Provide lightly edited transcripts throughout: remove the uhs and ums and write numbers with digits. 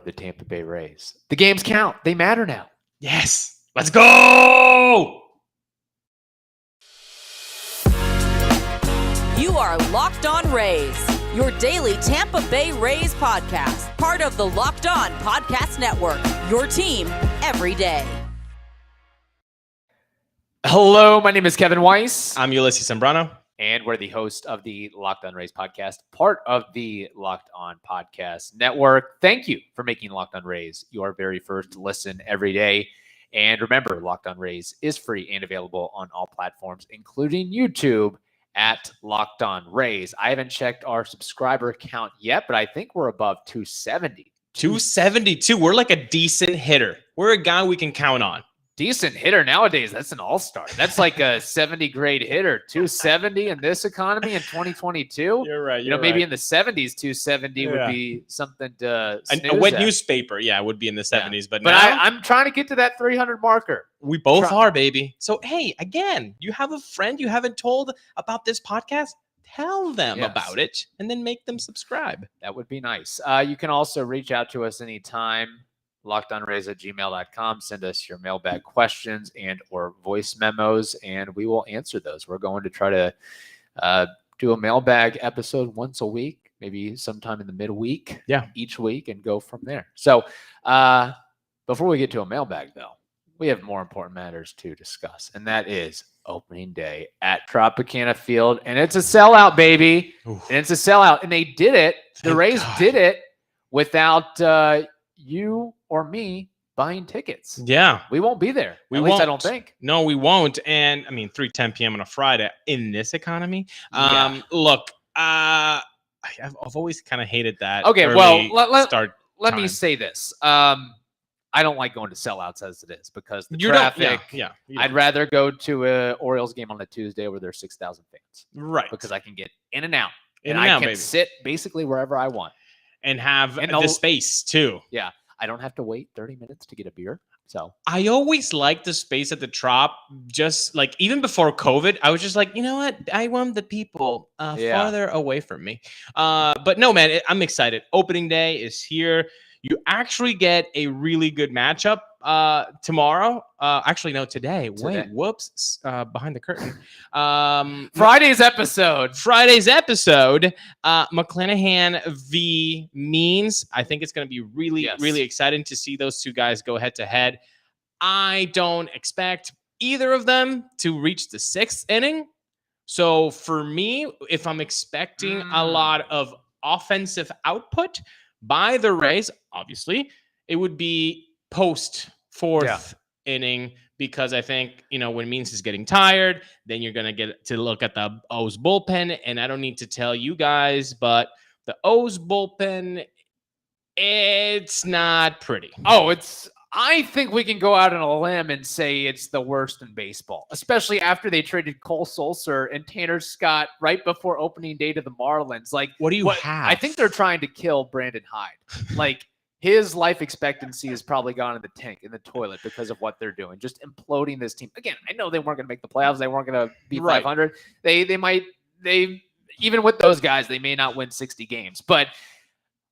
the Tampa Bay Rays. The games count. They matter now. Yes. Let's go! You are Locked On Rays, your daily Tampa Bay Rays podcast, part of the Locked On Podcast Network, your team every day. Hello, my name is Kevin Weiss. I'm Ulises Sambrano. And we're the host of the Locked On Rays podcast, part of the Locked On Podcast Network. Thank you for making Locked On Rays your very first listen every day. And remember, Locked On Rays is free and available on all platforms, including YouTube at Locked On Rays. I haven't checked our subscriber count yet, but I think we're above 270. 272. We're like a decent hitter. We're a guy we can count on. Decent hitter nowadays. That's an all-star. That's like a 70 grade hitter. 270 in this economy in 2022. You're right. Maybe in the 70s, 270 would be something to a wet newspaper. Yeah, it would be in the 70s. But now I'm trying to get to that 300 marker. We both are, baby. So, hey, again, you have a friend you haven't told about this podcast? Tell them about it and then make them subscribe. That would be nice. You can also reach out to us anytime. LockedOnRays@gmail.com. Send us your mailbag questions and or voice memos, and we will answer those. We're going to try to do a mailbag episode once a week, maybe sometime in the midweek, each week, and go from there. So before we get to a mailbag, though, we have more important matters to discuss, and that is opening day at Tropicana Field, and it's a sellout, baby. Oof. And it's a sellout, and they did it. The Rays did it without you or me buying tickets. Yeah. We won't be there. At least I don't think. No, we won't. And I mean, 3:10 p.m. on a Friday in this economy. Look, I've always kind of hated that. Okay, well, let me me say this. I don't like going to sellouts as it is because the traffic. I'd rather go to an Orioles game on a Tuesday where there's 6,000 fans. Right. Because I can get in and out. I can sit basically wherever I want. And have the space too. Yeah. I don't have to wait 30 minutes to get a beer. So I always liked the space at the Trop. Just like even before COVID, I was just like, you know what? I want the people farther away from me. But no, man, I'm excited. Opening day is here. You actually get a really good matchup tomorrow. Today. Wait, whoops. Behind the curtain. Friday's episode. McClanahan v. Means. I think it's going to be really exciting to see those two guys go head to head. I don't expect either of them to reach the 6th inning. So for me, if I'm expecting a lot of offensive output by the Rays, obviously, it would be post 4th inning, because I think, when Means is getting tired, then you're going to get to look at the O's bullpen. And I don't need to tell you guys, but the O's bullpen, it's not pretty. I think we can go out on a limb and say it's the worst in baseball, especially after they traded Cole Sulser and Tanner Scott right before opening day to the Marlins. Like, what do you have? I think they're trying to kill Brandon Hyde. Like, his life expectancy has probably gone in the tank, in the toilet, because of what they're doing, just imploding this team. Again, I know they weren't going to make the playoffs. They weren't going to be 500. They might even with those guys, they may not win 60 games, but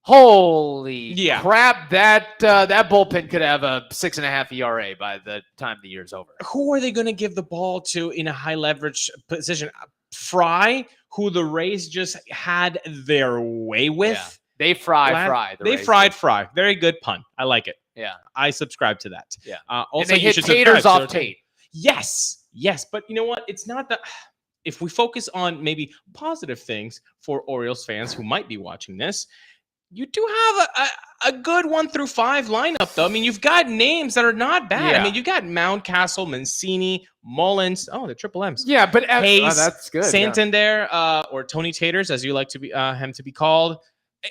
holy crap, that bullpen could have a 6.5 ERA by the time the year's over. Who are they going to give the ball to in a high leverage position? Fry, who the Rays just had their way with. Yeah. They fried Fry. Very good pun. I like it. Yeah. I subscribe to that. Yeah. Also, and they hit taters off Tate. Yes. But you know what? It's not that. If we focus on maybe positive things for Orioles fans who might be watching this, you do have a good 1 through 5 lineup, though. I mean, you've got names that are not bad. I mean, you got Mountcastle, Mancini, Mullins. Oh, the triple M's. Yeah, but Hayes, that's good. Santander, or Tony Taters, as you like to be him to be called.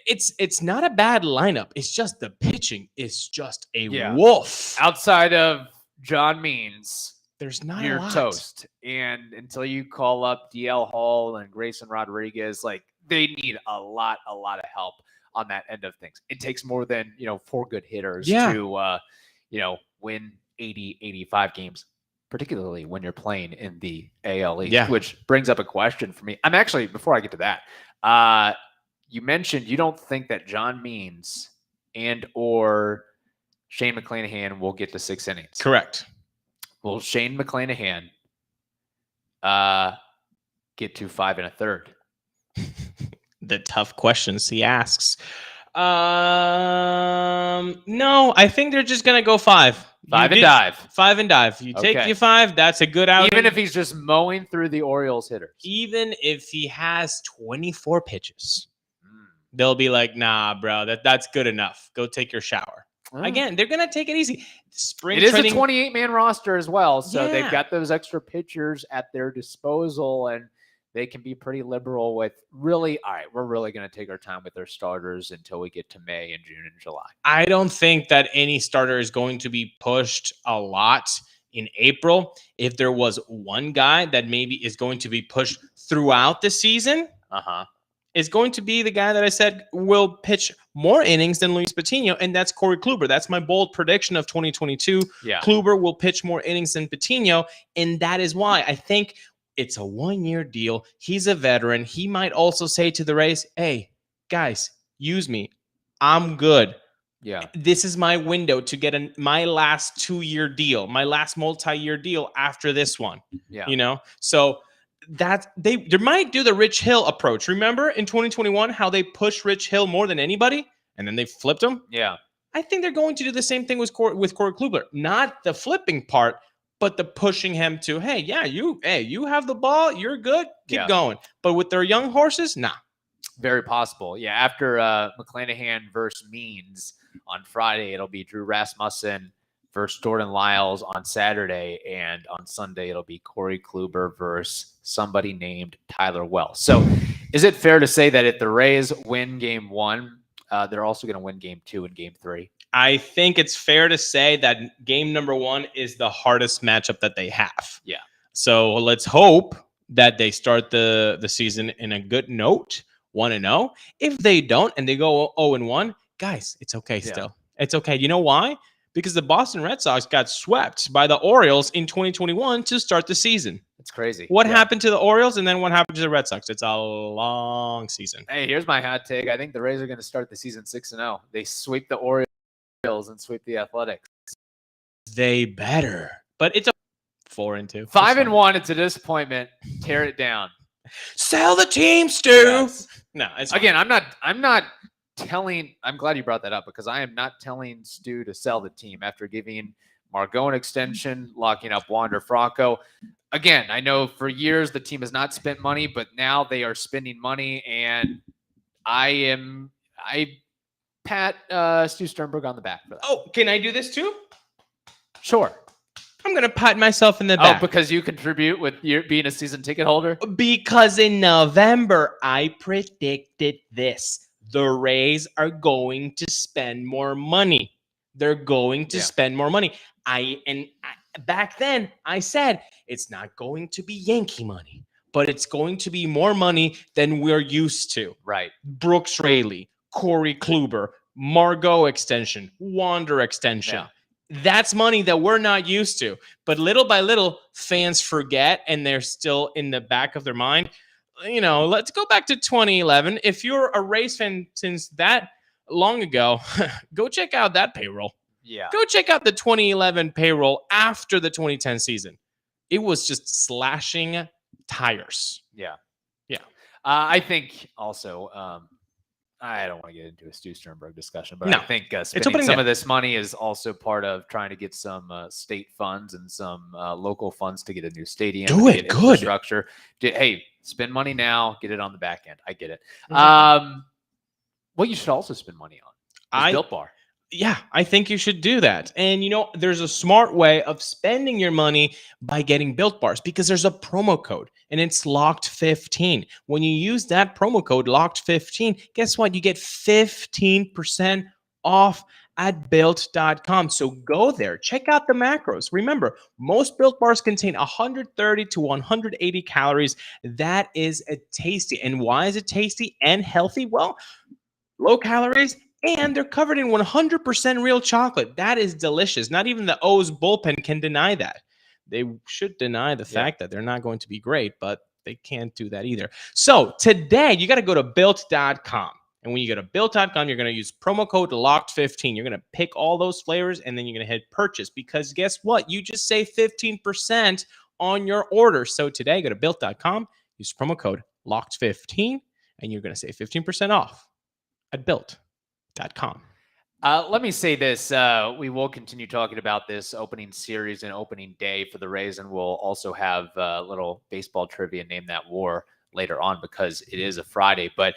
It's not a bad lineup. It's just the pitching is just a wolf. Outside of John Means, there's not you're a lot. Toast. And until you call up DL Hall and Grayson Rodriguez, like, they need a lot of help on that end of things. It takes more than 4 good hitters to win 80, 85 games, particularly when you're playing in the AL East, which brings up a question for me. I'm actually, before I get to that, you mentioned you don't think that John Means and or Shane McClanahan will get to 6 innings. Correct. Will Shane McClanahan get to 5 1/3? The tough questions he asks. No, I think they're just gonna go 5. 5 and dive. 5 and dive. You take your 5. That's a good outing. Even if he's just mowing through the Orioles hitters. Even if he has 24 pitches, they'll be like, "Nah, bro, that's good enough. Go take your shower." Again, they're gonna take it easy. It is a 28-man roster as well, so they've got those extra pitchers at their disposal, and they can be pretty liberal with really, all right, we're really going to take our time with their starters until we get to May and June and July. I don't think that any starter is going to be pushed a lot in April. If there was one guy that maybe is going to be pushed throughout the season, is going to be the guy that I said will pitch more innings than Luis Patino, and that's Corey Kluber. That's my bold prediction of 2022. Kluber will pitch more innings than Patino, and that is why I think it's a 1-year deal. He's a veteran. He might also say to the Rays, hey, guys, use me. I'm good. Yeah. This is my window to get my last 2-year deal, my last multi-year deal after this one. Yeah. You know? So that they might do the Rich Hill approach. Remember in 2021 how they pushed Rich Hill more than anybody and then they flipped him? Yeah. I think they're going to do the same thing with Corey Kluber. Not the flipping part, but the pushing him to, you have the ball, you're good, keep going. But with their young horses, nah. Very possible. Yeah, after McClanahan versus Means on Friday, it'll be Drew Rasmussen versus Jordan Lyles on Saturday, and on Sunday it'll be Corey Kluber versus somebody named Tyler Wells. So is it fair to say that if the Rays win Game 1, they're also going to win Game 2 and Game 3? I think it's fair to say that game number 1 is the hardest matchup that they have. Yeah. So let's hope that they start the season in a good note, 1-0. If they don't and they go 0-1, guys, it's okay still. It's okay. You know why? Because the Boston Red Sox got swept by the Orioles in 2021 to start the season. It's crazy. What happened to the Orioles and then what happened to the Red Sox? It's a long season. Hey, here's my hot take. I think the Rays are going to start the season 6-0. They sweep the Orioles and sweep the Athletics. They better. But it's a 4-2. 5-1. It's a disappointment. Tear it down. Sell the team, Stu. Yes. No, it's again, I'm not telling. I'm glad you brought that up because I am not telling Stu to sell the team after giving Margot an extension, locking up Wander Franco. Again, I know for years the team has not spent money, but now they are spending money, and I pat Stu Sternberg on the back for that. Oh, can I do this too? Sure. I'm going to pat myself in the back. Oh, because you contribute with your being a season ticket holder? Because in November, I predicted this. The Rays are going to spend more money. They're going to spend more money. Back then, I said, it's not going to be Yankee money, but it's going to be more money than we're used to. Right. Brooks Raley, Corey Kluber, Margot extension, Wander extension. Yeah. That's money that we're not used to. But little by little, fans forget, and they're still in the back of their mind. You know, let's go back to 2011. If you're a Rays fan since that long ago, go check out that payroll. Yeah. Go check out the 2011 payroll after the 2010 season. It was just slashing tires. Yeah. Yeah. I think also, I don't want to get into a Stu Sternberg discussion, but I think spending some of this money is also part of trying to get some state funds and some local funds to get a new stadium. Do it good. Infrastructure. Hey, spend money now, get it on the back end. I get it. What you should also spend money on is Built Bar. Yeah, I think you should do that. And, you know, there's a smart way of spending your money by getting Built Bars because there's a promo code and it's LOCKED15. When you use that promo code LOCKED15, guess what? You get 15% off at Built.com. So go there. Check out the macros. Remember, most Built Bars contain 130 to 180 calories. That is a tasty. And why is it tasty and healthy? Well, low calories, and they're covered in 100% real chocolate. That is delicious. Not even the O's bullpen can deny that. They should deny the fact that they're not going to be great, but they can't do that either. So today, you got to go to Built.com. And when you go to built.com, you're going to use promo code LOCKED15. You're going to pick all those flavors, and then you're going to hit purchase, because guess what? You just save 15% on your order. So today, go to built.com, use promo code LOCKED15, and you're going to save 15% off at built.com. Let me say this. We will continue talking about this opening series and opening day for the Rays, and we'll also have a little baseball trivia, Name That War, later on, because it is a Friday. But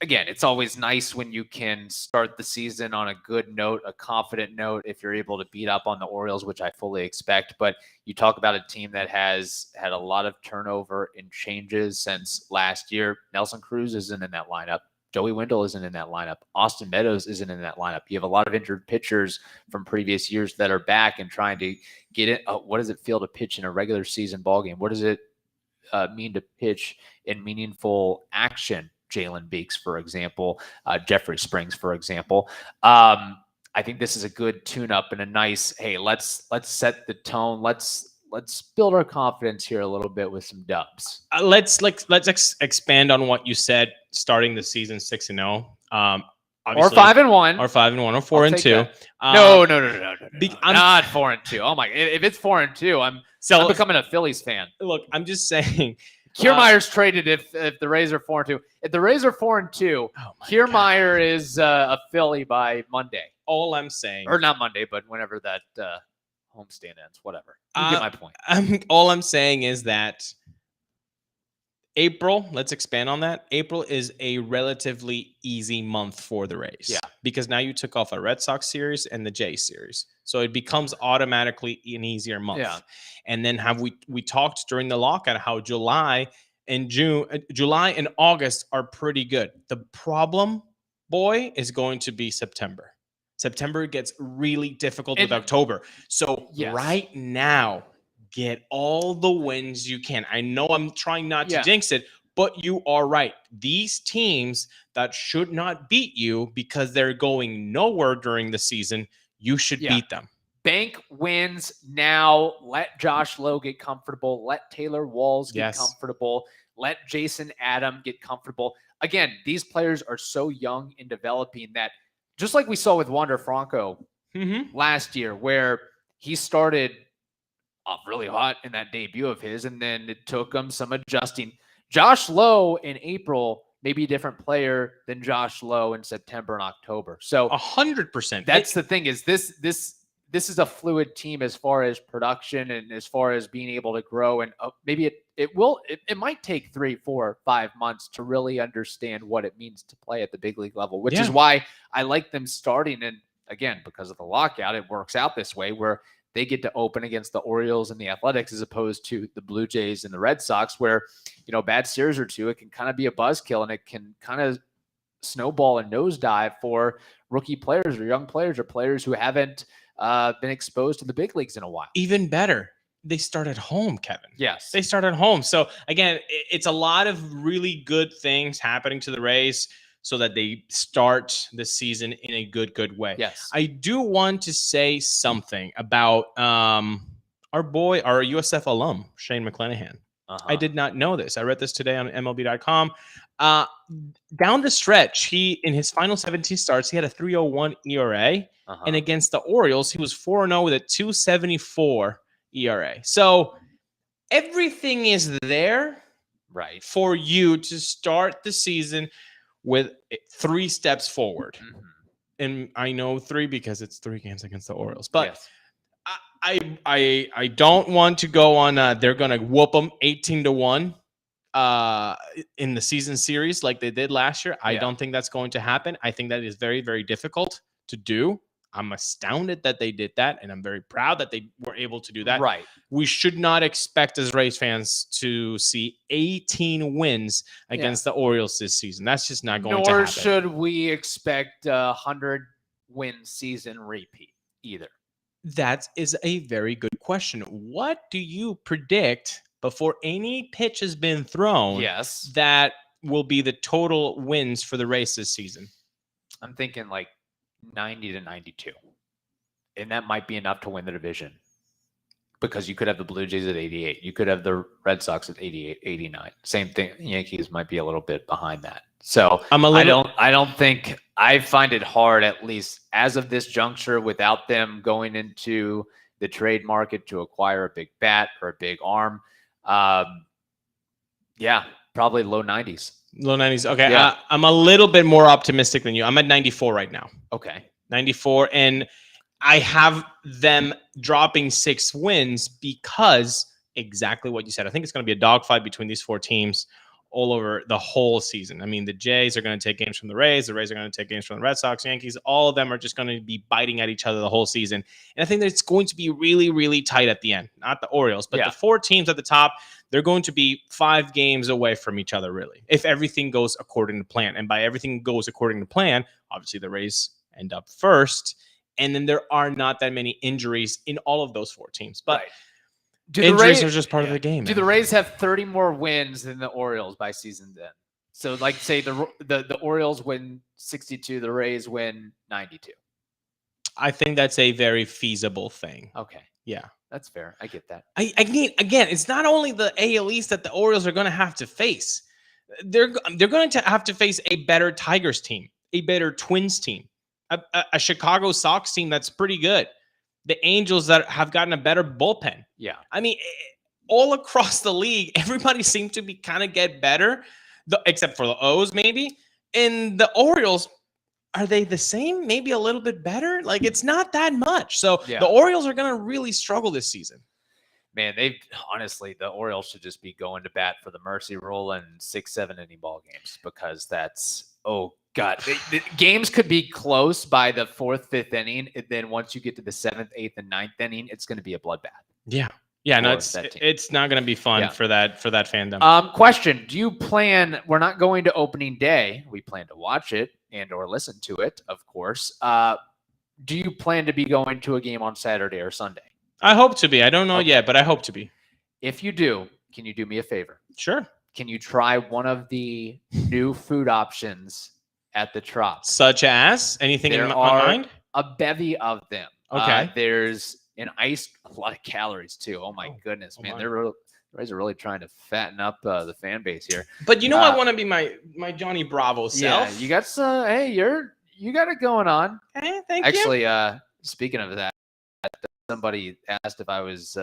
again, it's always nice when you can start the season on a good note, a confident note, if you're able to beat up on the Orioles, which I fully expect. But you talk about a team that has had a lot of turnover and changes since last year. Nelson Cruz isn't in that lineup. Joey Wendell isn't in that lineup. Austin Meadows isn't in that lineup. You have a lot of injured pitchers from previous years that are back and trying to get it. What does it feel to pitch in a regular season ballgame? What does it mean to pitch in meaningful action? Jalen Beeks, for example, Jeffrey Springs, for example. I think this is a good tune-up and a nice, hey, let's set the tone. Let's build our confidence here a little bit with some dubs. Let's expand on what you said. Starting the season 6-0, or 5-1, or 5-1, or 4-2. No. Not 4-2. Oh my! If it's 4-2, I'm becoming a Phillies fan. Look, I'm just saying. Kiermaier's traded if the Rays are 4-2. If the Rays are 4-2, Kiermaier is a Philly by Monday. All I'm saying, or not Monday, but whenever that homestand ends, whatever. You get my point. All I'm saying is that April, let's expand on that. April is a relatively easy month for the Rays. Yeah. Because now you took off a Red Sox series and the Jays series. So it becomes automatically an easier month. Yeah. And then we talked during the lockout how July and August are pretty good. The problem, boy, is going to be September. September gets really difficult with October. So right now, get all the wins you can. I know I'm trying not to jinx it, but you are right. These teams that should not beat you because they're going nowhere during the season, you should beat them. Bank wins now. Let Josh Lowe get comfortable. Let Taylor Walls get comfortable. Let Jason Adam get comfortable. Again, these players are so young in developing that, just like we saw with Wander Franco last year, where he started off really hot in that debut of his, and then it took him some adjusting. Josh Lowe in April may be a different player than Josh Lowe in September and October. So 100%. That's the thing, is this is a fluid team as far as production and as far as being able to grow. And maybe it might take 3, 4, 5 months to really understand what it means to play at the big league level, which is why I like them starting. And again, because of the lockout, it works out this way where they get to open against the Orioles and the Athletics, as opposed to the Blue Jays and the Red Sox, where, bad series or two, it can kind of be a buzzkill, and it can kind of snowball and nosedive for rookie players or young players or players who haven't been exposed to the big leagues in a while. Even better, they start at home, Kevin. Yes. They start at home. So again, it's a lot of really good things happening to the Rays so that they start the season in a good way. Yes. I do want to say something about our USF alum, Shane McClanahan. I did not know this. I read this today on MLB.com. Down the stretch, in his final 17 starts, he had a 3.01 ERA. And against the Orioles, he was 4-0 with a 2.74 ERA. So everything is there for you to start the season with 3 steps forward. And I know 3 because it's 3 games against the Orioles. But I don't want to go on they're going to whoop them 18-1 in the season series like they did last year. I don't think that's going to happen. I think that is very, very difficult to do. I'm astounded that they did that, and I'm very proud that they were able to do that. Right. We should not expect as Rays fans to see 18 wins against the Orioles this season. That's just not going to happen. Nor should we expect a 100-win season repeat either. That is a very good question. What do you predict before any pitch has been thrown that will be the total wins for the Rays this season? I'm thinking like 90-92. And that might be enough to win the division, because you could have the Blue Jays at 88. You could have the Red Sox at 88, 89. Same thing. Yankees might be a little bit behind that. So I find it hard, at least as of this juncture, without them going into the trade market to acquire a big bat or a big arm. Probably low 90s. Low 90s. Okay. Yeah. I'm a little bit more optimistic than you. I'm at 94 right now. Okay. 94. And I have them dropping 6 wins because exactly what you said. I think it's going to be a dogfight between these 4 teams all over the whole season. I mean, the Jays are going to take games from the Rays. The Rays are going to take games from the Red Sox, Yankees. All of them are just going to be biting at each other the whole season. And I think that it's going to be really, really tight at the end. Not the Orioles, but the 4 teams at the top, they're going to be 5 games away from each other, really, if everything goes according to plan. And by everything goes according to plan, obviously the Rays end up first. And then there are not that many injuries in all of those 4 teams. But injuries are just part of the game. Do the Rays have 30 more wins than the Orioles by season's end? So, like, say the Orioles win 62, the Rays win 92. I think that's a very feasible thing. Okay. Yeah. That's fair. I get that. Again, it's not only the AL East that the Orioles are going to have to face. They're going to have to face a better Tigers team, a better Twins team, a Chicago Sox team that's pretty good. The Angels that have gotten a better bullpen. Yeah. I mean, all across the league, everybody seems to be kind of get better, except for the O's maybe. And the Orioles, are they the same? Maybe a little bit better? Like, it's not that much. So the Orioles are going to really struggle this season. Man, the Orioles should just be going to bat for the mercy rule and 6-7 inning ball games, because that's, God, the games could be close by the 4th, 5th inning. And then once you get to the 7th, 8th, and 9th inning, it's going to be a bloodbath. Yeah. Yeah. No, it's not going to be fun for that fandom. Question. Do you plan, we're not going to opening day. We plan to watch it and or listen to it, of course. Do you plan to be going to a game on Saturday or Sunday? I hope to be. I don't know yet, but I hope to be. If you do, can you do me a favor? Sure. Can you try one of the new food options at the Trop? Such as anything in my mind? A bevy of them. Okay. There's a lot of calories too. Oh my goodness, man. The Rays are really trying to fatten up the fan base here. But I want to be my Johnny Bravo self. Yeah, you got some. Hey, you got it going on. Hey, thank you. Actually, speaking of that, somebody asked if I was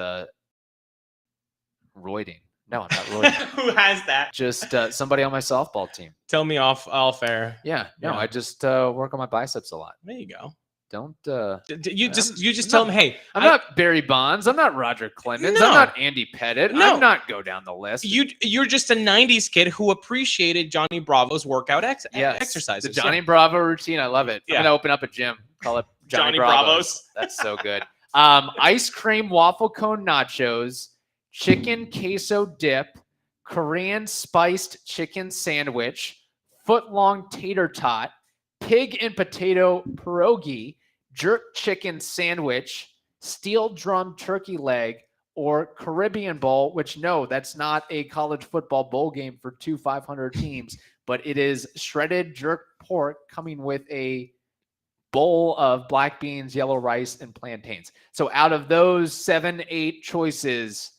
roiding. No, I'm not roiding. Who has that? Just somebody on my softball team. Tell me off air. Yeah. No, I just work on my biceps a lot. There you go. Don't you just tell them, hey, I'm not Barry Bonds, I'm not Roger Clemens, I'm not Andy Pettit. I'm not go down the list. You're just a 90s kid who appreciated Johnny Bravo's workout exercises. The Johnny Bravo routine, I love it. I'm gonna open up a gym, call it Johnny Bravo's. That's so good. Ice cream waffle cone nachos, chicken queso dip, Korean spiced chicken sandwich, foot-long tater tot, pig and potato pierogi, jerk chicken sandwich, steel drum turkey leg, or Caribbean Bowl, which that's not a college football bowl game for 500 teams, but it is shredded jerk pork coming with a bowl of black beans, yellow rice, and plantains. So out of those 7-8 choices,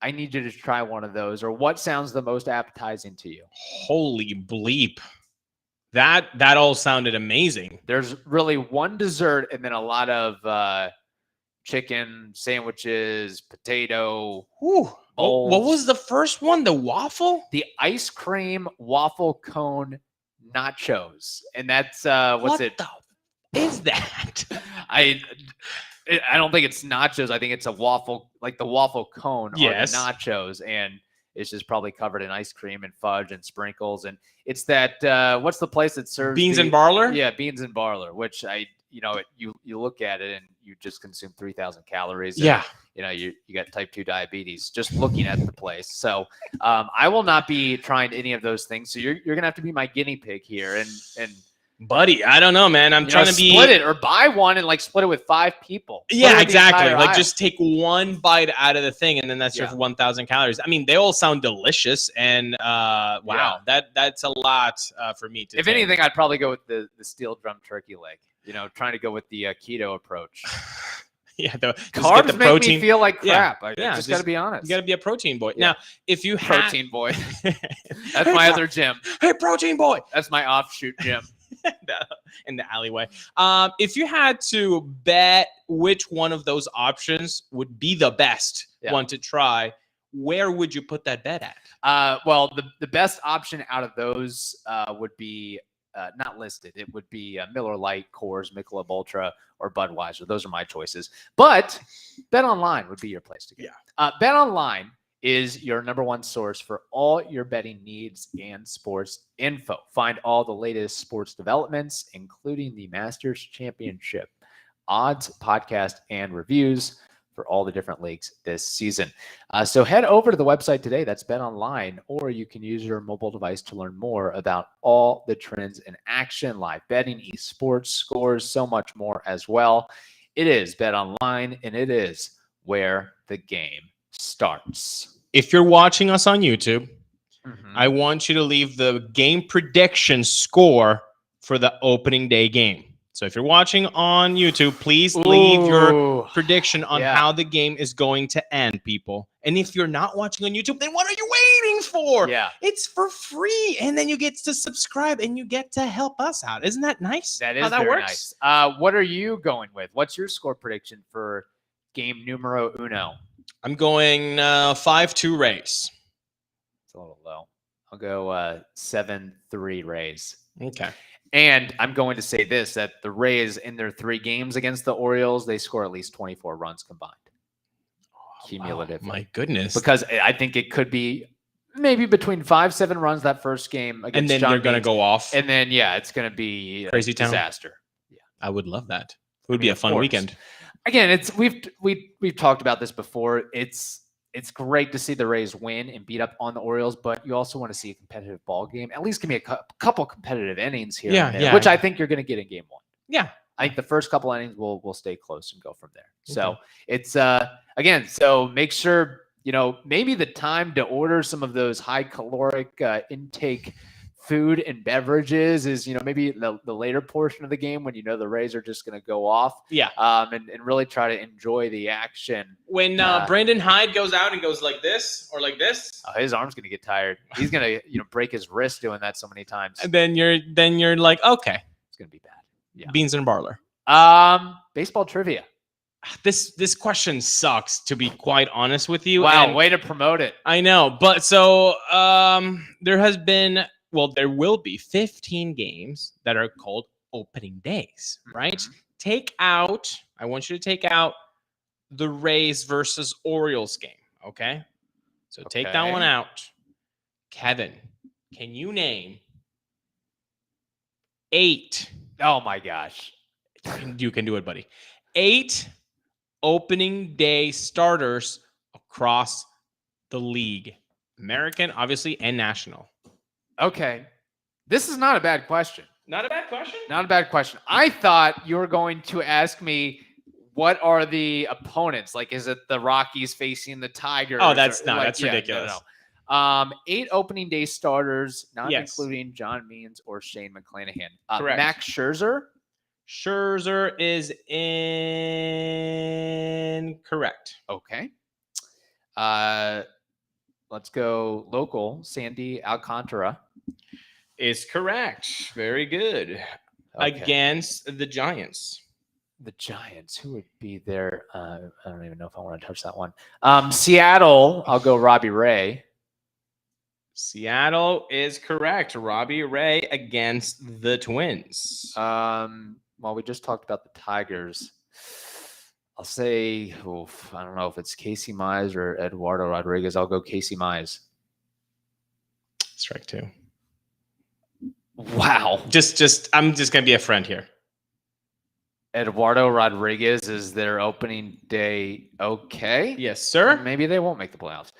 I need you to try one of those. Or what sounds the most appetizing to you? Holy bleep. That all sounded amazing. There's really one dessert and then a lot of chicken sandwiches, potato. Bowls. What was the first one? The waffle? The ice cream waffle cone nachos. And that's what is that? I don't think it's nachos. I think it's a waffle, like the waffle cone or the nachos. And it's just probably covered in ice cream and fudge and sprinkles. And it's that, what's the place that serves Beans and Barler? Yeah, Beans and Barler, which you look at it and you just consume 3,000 calories. And, you got type 2 diabetes just looking at the place. So I will not be trying any of those things. So you're going to have to be my guinea pig here. And buddy, I don't know, man. I'm trying to split it or buy one and split it with 5 people. Yeah, exactly. Just take one bite out of the thing, and then that's your 1,000 calories. I mean, they all sound delicious, and wow, that's a lot for me to. If anything, I'd probably go with the steel drum turkey leg. Trying to go with the keto approach. Carbs make me feel like crap. I just got to be honest. You got to be a protein boy. Now, if you had protein boy, that's my other gym. Hey, protein boy. That's my offshoot gym in the alleyway. If you had to bet which one of those options would be the best one to try, where would you put that bet at? Well, the best option out of those would be not listed. It would be Miller Lite, Coors, Michelob Ultra, or Budweiser. Those are my choices. But BetOnline would be your place to go. BetOnline is your number one source for all your betting needs and sports info. Find all the latest sports developments, including the Masters Championship, odds, podcast, and reviews for all the different leagues this season. So head over to the website today. That's BetOnline, or you can use your mobile device to learn more about all the trends in action, live betting, esports, scores, so much more as well. It is BetOnline, and it is where the game starts. If you're watching us on YouTube, I want you to leave the game prediction score for the opening day game. So if you're watching on YouTube, please leave your prediction on how the game is going to end, people. And if you're not watching on YouTube, then what are you waiting for? It's for free. And then you get to subscribe and you get to help us out. Isn't that nice? That is very nice. What are you going with? What's your score prediction for game numero uno? I'm going 5-2 Rays. It's a little low. I'll go 7-3 Rays. Okay. And I'm going to say this, that the Rays in their 3 games against the Orioles, they score at least 24 runs combined. Cumulatively. My goodness. Because I think it could be maybe between 5-7 runs that first game against and then they're going to go off. And then, it's going to be crazy town. Disaster. Yeah, I would love that. It would be a fun weekend. Again, we've talked about this before. It's great to see the Rays win and beat up on the Orioles, but you also want to see a competitive ball game. At least give me a couple competitive innings here, which I think you're going to get in game 1. Yeah, I think the first couple innings will stay close and go from there. So it's again. So make sure maybe the time to order some of those high caloric intake food and beverages is maybe the later portion of the game when the Rays are just going to go off. And really try to enjoy the action. When Brandon Hyde goes out and goes like this or like this, his arm's going to get tired. He's going to break his wrist doing that so many times. And then you're like, okay, it's going to be bad. Yeah. Beans and Barler. Baseball trivia. This question sucks, to be quite honest with you. Wow, way to promote it. I know, but so there will be 15 games that are called opening days, right? I want you to take out the Rays versus Orioles game, okay? So take that one out. Kevin, can you name 8? Oh my gosh. You can do it, buddy. 8 opening day starters across the league. American, obviously, and national. Okay. This is not a bad question. Not a bad question? Not a bad question. I thought you were going to ask me, what are the opponents? Like, is it the Rockies facing the Tigers? Oh, that's ridiculous. No. 8 opening day starters, not including John Means or Shane McClanahan. Correct. Max Scherzer? Scherzer is incorrect. Okay. Let's go local. Sandy Alcantara is correct. Very good. Okay. Against the Giants. The Giants. Who would be there? I don't even know if I want to touch that one. Seattle. I'll go Robbie Ray. Seattle is correct. Robbie Ray against the Twins. Well, we just talked about the Tigers. I'll say, I don't know if it's Casey Mize or Eduardo Rodriguez. I'll go Casey Mize. Strike 2. Wow. I'm just going to be a friend here. Eduardo Rodriguez is their opening day. Okay. Yes, sir. Maybe they won't make the playoffs.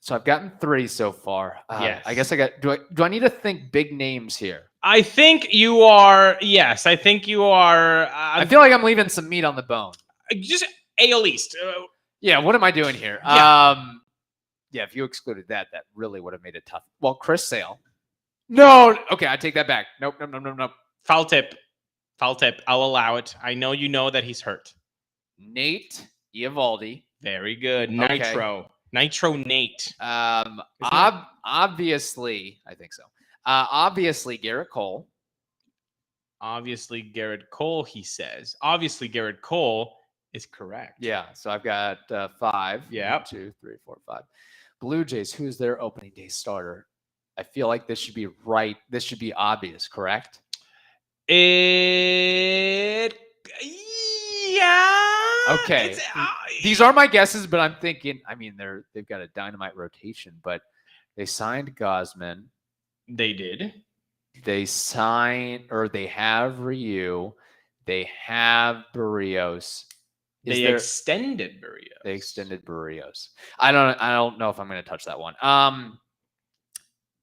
So I've gotten 3 so far. Yes. I guess do I need to think big names here? I think you are. Yes, I think you are. I feel like I'm leaving some meat on the bone. Just AL East. Yeah. What am I doing here? Yeah. If you excluded that really would have made it tough. Well, Chris Sale. No. Okay. I take that back. Nope. Foul tip. Foul tip. I'll allow it. I know you know that he's hurt. Nate Eovaldi. Very good. Okay. Nitro Nate. Obviously, I think so. Obviously, Garrett Cole. Obviously, Garrett Cole, he says. Obviously, Garrett Cole is correct. Yeah, so I've got 5. Yeah. 1, 2, 3, 4, 5. Blue Jays, who's their opening day starter? I feel like this should be right. This should be obvious, correct? Yeah. Okay. These are my guesses, but I'm thinking, I mean, they've got a dynamite rotation, but they signed Gosman. They did. They have Ryu. They have Barrios. Extended Barrios. They extended Barrios. I don't know if I'm going to touch that one. I'm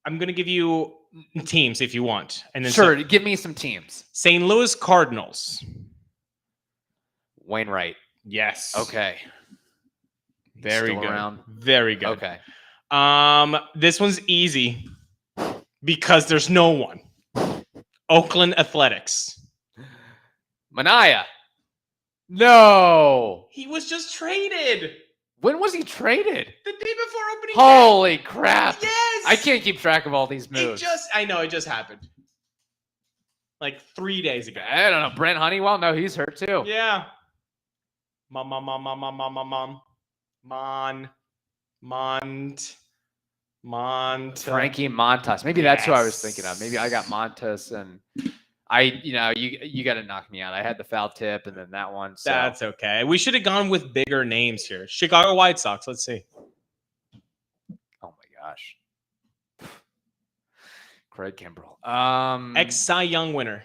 going to give you teams if you want. And then sure, give me some teams. St. Louis Cardinals. Wainwright. Yes. Okay. Very good. Around. Very good. Okay. This one's easy because there's no one. Oakland Athletics. Manaya. No. He was just traded. When was he traded? The day before opening day. Holy crap. Yes. I can't keep track of all these moves. I know, it just happened. Like 3 days ago. I don't know. Brent Honeywell? No, he's hurt too. Yeah. Frankie Montas. Maybe that's who I was thinking of. Maybe I got Montas and you got to knock me out. I had the foul tip and then that one. So. That's okay. We should have gone with bigger names here. Chicago White Sox. Let's see. Oh my gosh. Craig Kimbrell. Ex Cy Young winner.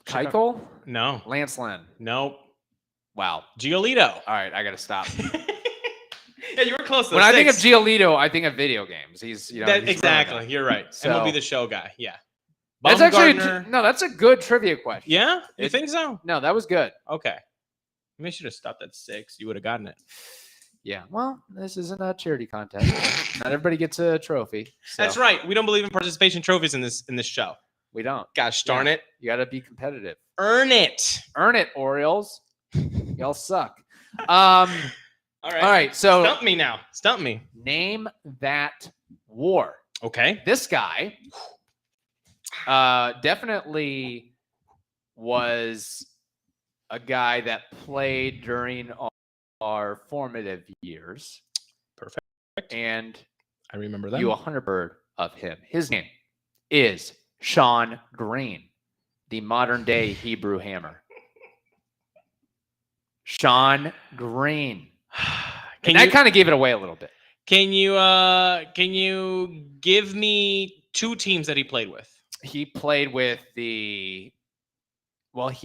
Keuchel? No. Lance Lynn. Nope. Wow. Giolito. All right, I got to stop. Yeah, you were close to When I think of Giolito, I think of video games. He's exactly. You're right. So, and he'll be the show guy. Yeah. That's actually that's a good trivia question. Yeah? You think so? No, that was good. Okay. Maybe I should have stopped at 6. You would have gotten it. Yeah. Well, this isn't a charity contest. Not everybody gets a trophy. So. That's right. We don't believe in participation trophies in this show. We don't. Gosh darn it. You got to be competitive. Earn it. Earn it, Orioles. Y'all suck. All right. So stump me now. Stump me. Name that war. Okay. This guy definitely was a guy that played during our formative years. Perfect. And I remember that. You 100% of him. His name is Sean Greene, the modern day Hebrew Hammer. Sean Greene. And that kind of gave it away a little bit. Can you give me 2 teams that he played with? He played with he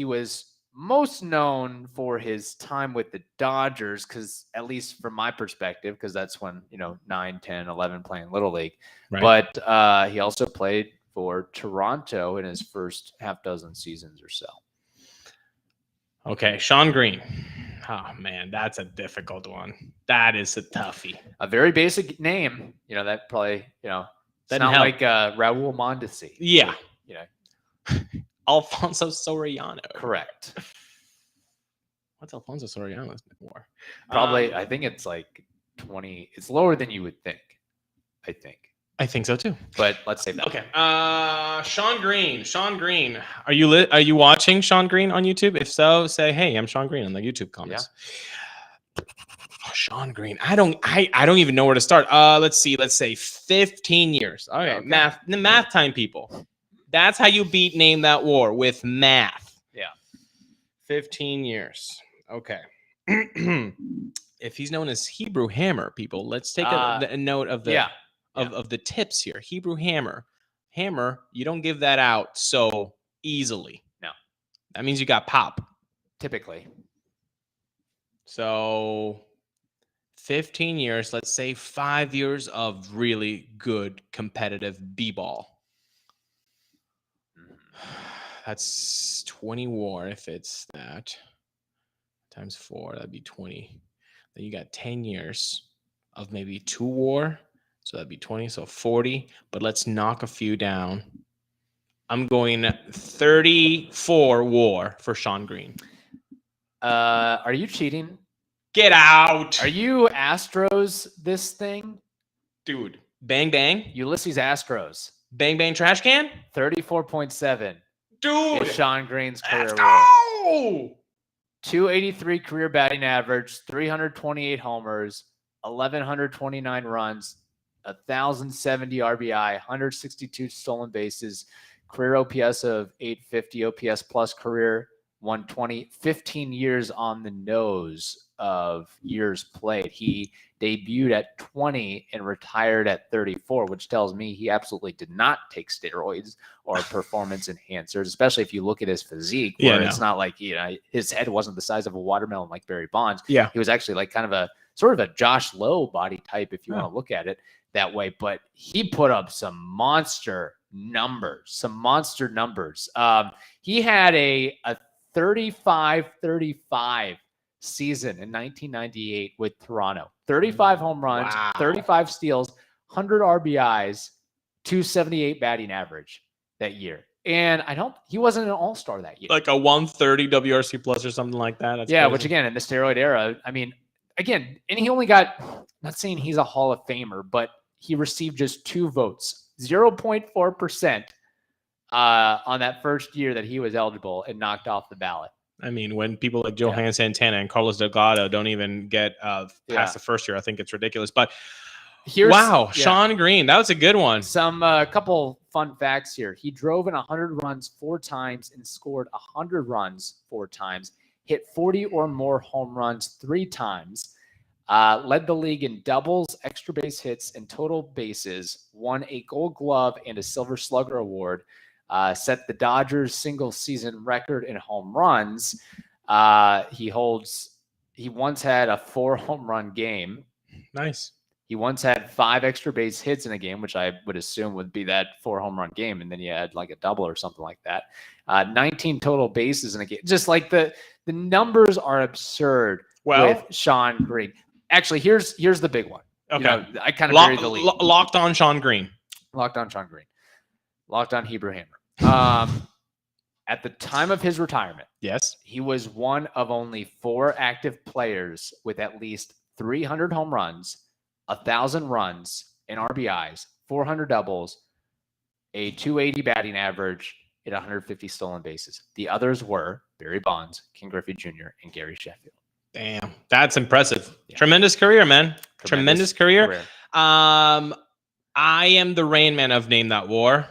was most known for his time with the Dodgers, because at least from my perspective, because that's when, 9, 10, 11 playing Little League. Right. But he also played for Toronto in his first half dozen seasons or so. Okay, Sean Greene. Oh, man, that's a difficult one. That is a toughie. A very basic name. That probably, it's not like Raul Mondesi. Yeah. Alfonso Soriano. Correct. What's Alfonso Soriano's war? Probably, I think it's like 20. It's lower than you would think, I think. I think so too. But let's say that. Okay. Sean Greene. Sean Greene. Are you watching Sean Greene on YouTube? If so, say, hey, I'm Sean Greene in the YouTube comments. Yeah. Sean Greene. I don't even know where to start. Let's see. Let's say 15 years. Okay. Math time, people. That's how you beat Name That War, with math. Yeah. 15 years. Okay. If he's known as Hebrew Hammer, people, let's take a note of the of the tips here. Hebrew Hammer. Hammer, you don't give that out so easily. No. That means you got pop. Typically. So 15 years, let's say 5 years of really good competitive b-ball. That's 20 war if it's that. Times 4, that'd be 20. Then you got 10 years of maybe 2 war. So that'd be 20, so 40. But let's knock a few down. I'm going 34 WAR for Sean Greene. Are you cheating? Get out. Are you Astros this thing? Dude. Bang, bang. Ulises Astros. Bang, bang, trash can? 34.7. Dude. Is Sean Greene's career Let's WAR. go. 283 career batting average, 328 homers, 1,129 runs, 1,070 RBI, 162 stolen bases, career OPS of 850, OPS plus career 120, 15 years on the nose of years played. He debuted at 20 and retired at 34, which tells me he absolutely did not take steroids or performance enhancers, especially if you look at his physique, where it's not like, his head wasn't the size of a watermelon like Barry Bonds. Yeah. He was actually like kind of a sort of a Josh Lowe body type, if you want to look at it that way. But he put up some monster numbers. He had a 35-35 season in 1998 with Toronto. 35 home runs, 35 steals, 100 RBIs, 278 batting average that year. And he wasn't an all-star that year. Like a 130 WRC plus or something like that. That's crazy. Which again, in the steroid era, I mean, again, and he only got, not saying he's a Hall of Famer, but he received just 2 votes, 0.4% on that first year that he was eligible and knocked off the ballot. I mean, when people like Johan Santana and Carlos Delgado don't even get past the first year, I think it's ridiculous. But Sean Greene, that was a good one. Some couple fun facts here. He drove in 100 runs 4 times and scored 100 runs 4 times. Hit 40 or more home runs 3 times. Led the league in doubles, extra base hits, and total bases. Won a Gold Glove and a Silver Slugger award. Set the Dodgers single season record in home runs. He once had a 4 home run game. Nice. He once had 5 extra base hits in a game, which I would assume would be that 4 home run game. And then he had like a double or something like that. 19 total bases in a game. Just like the numbers are absurd with Sean Greene. Actually, here's the big one. Okay. I kind of buried the lead. Locked on Sean Greene. Locked on Sean Greene. Locked on Hebrew Hammer. At the time of his retirement, he was one of only 4 active players with at least 300 home runs, 1,000 runs and RBIs, 400 doubles, a 280 batting average, and 150 stolen bases. The others were Barry Bonds, Ken Griffey Jr., and Gary Sheffield. Damn, that's impressive. Yeah. Tremendous career, man. Tremendous career. I am the Rain Man of Name That War.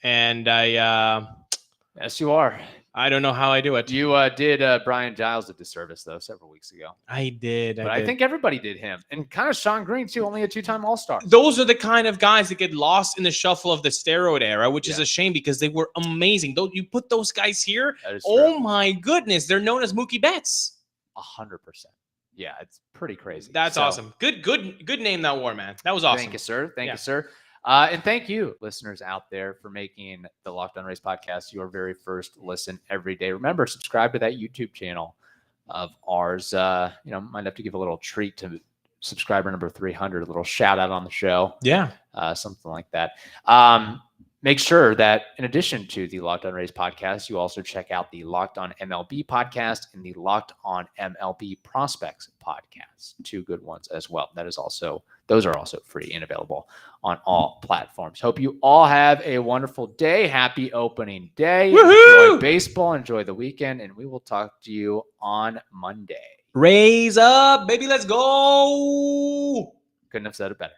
And yes, you are. I don't know how I do it. You did Brian Giles a disservice, though, several weeks ago. I did. I think everybody did him. And kind of Sean Greene, too, only a 2-time All-Star. Those are the kind of guys that get lost in the shuffle of the steroid era, which is a shame because they were amazing. You put those guys here, my goodness, they're known as Mookie Betts. 100%. Yeah, it's pretty crazy. That's awesome. Good Name That War, man. That was awesome. Thank you, sir. Thank you, sir. And thank you, listeners out there, for making the Locked On Rays podcast your very first listen every day. Remember, subscribe to that YouTube channel of ours. Might have to give a little treat to subscriber number 300, a little shout out on the show. Yeah. Something like that. Make sure that in addition to the Locked On Rays podcast, you also check out the Locked On MLB podcast and the Locked On MLB Prospects podcast. 2 good ones as well. Those are also free and available on all platforms. Hope you all have a wonderful day. Happy opening day. Woohoo! Enjoy baseball. Enjoy the weekend. And we will talk to you on Monday. Raise up, baby. Let's go. Couldn't have said it better.